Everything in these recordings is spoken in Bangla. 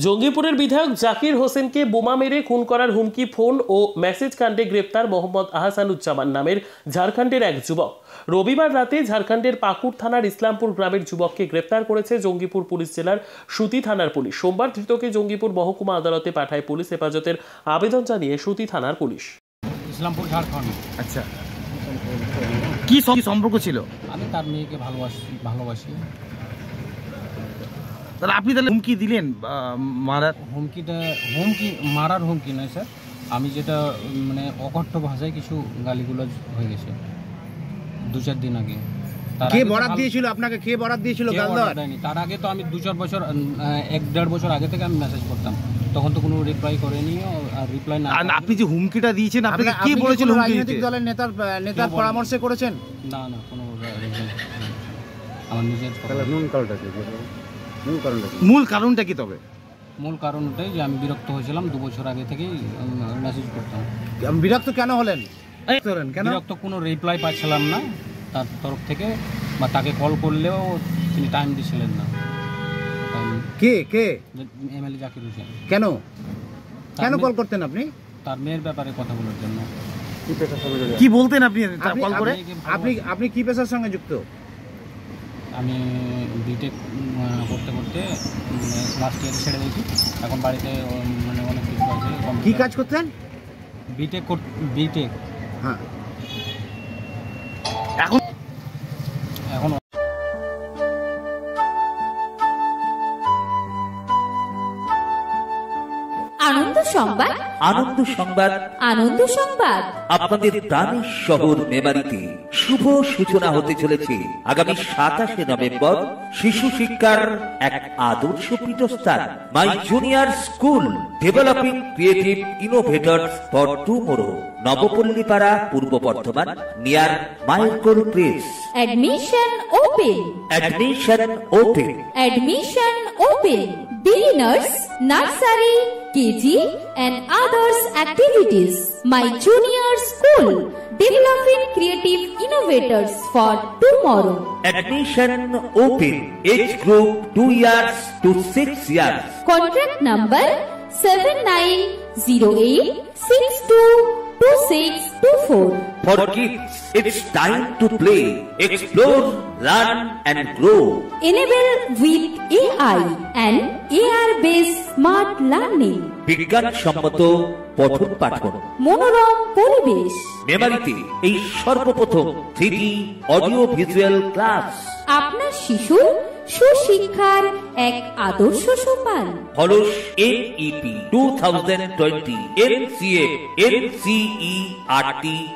জঙ্গিপুরের বিধায়ক জাকির হোসেনকে বোমা মেরে খুন করার হুমকি ফোন ও মেসেজ কাণ্ডে গ্রেপ্তার মোহাম্মদ আহসানুজ্জামান নামের ঝাড়খণ্ডের এক যুবক। রবিবার রাতে ঝাড়খণ্ডের পাকুড় থানার ইসলামপুর গ্রামের যুবককে গ্রেপ্তার করেছে জঙ্গিপুর পুলিশ জেলার সুতি থানার পুলিশ। সোমবার ধৃতকে জঙ্গিপুর মহকুমা আদালতে পাঠায় পুলিশ হেফাজতের আবেদন জানিয়ে সুতি থানার পুলিশ। ইসলামপুর ঝাড়খণ্ড। আচ্ছা, কি সম্পর্ক ছিল? আমি তার মেয়েকে ভালোবাসি। তাহলে আপনি তাহলে হুমকি দিলেন? মারার হুমকি নয় স্যার, আমি যেটা মানে অকথ্য ভাষায় কিছু গালিগুলোজ হয়ে গেছে 2-4 দিন আগে। কে বরাত দিয়েছিল আপনাকে? কে বরাত দিয়েছিল? তার আগে তো আমি 2-4 বছর 1-1.5 বছর আগে থেকে আমি মেসেজ করতাম, তখন তো কোনো রিপ্লাই করেনি। আর রিপ্লাই না, আপনি যে হুমকিটা দিয়েছেন আপনাকে কে বলেছিল? রাজনৈতিক দলের নেতার পরামর্শে করেছেন? না কোনো আমার নিজের। মূল কারণটা কি? তবে মূল কারণ ওটাই যে আমি বিরক্ত হয়েছিলাম 2 বছর আগে থেকেই মেসেজ করতাম। বিরক্ত কেন হলেন? বিরক্ত, কোনো রিপ্লাই পাচ্ছিলাম না তার তরফ থেকে, বা তাকে কল করলেও তিনি টাইম দিচ্ছিলেন না। কে? এমএলএ জাকির হোসেন। কেন কল করতেন আপনি? তার মেয়ের ব্যাপারে কথা বলার জন্য। কি বলতেন আপনি কল করে? আপনি কি পেশার সঙ্গে যুক্ত? আমি বিটেক করতে লাস্ট ইয়ার ছেড়ে দিয়েছি। এখন বাড়িতে মানে অনেক কিছু আছে। কি কাজ করতেন? বিটেক। হ্যাঁ, এখন আনন্দ সংবাদ আপনাদের প্রাণের শহর মেমারিতে শুভ সূচনা হতে চলেছে আগামী 27শে নভেম্বর। শিশু শিক্ষার এক আদর্শ পীঠস্থান my junior school developing creative innovators for tomorrow, Nabapallipara, Purba Bardhaman, near মাইলকোল press. Admission open. Beginners, nursery, KG and others activities. My junior school, developing creative innovators for tomorrow. Admission open. Age group 2 years to 6 years. Contract number 7908622624. For kids, it's time to play, explore, learn and grow. Enable with AI and AR-based smart learning. বিজ্ঞান সম্মত পঠন পাঠন, মনোরম পরিবেশ। মেমারিতে এই সর্বপ্রথম 3D অডিও ভিজুয়াল ক্লাস। আপনার শিশু সুশিক্ষার এক আদর্শ সোপান। Halls NEP 2020 NCERT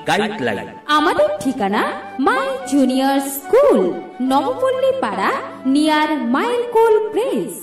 guideline. আমাদের ঠিকানা মাই জুনিয়র স্কুল, নবপল্লী পাড়া, নিয়ার মাইলকোল প্রেস।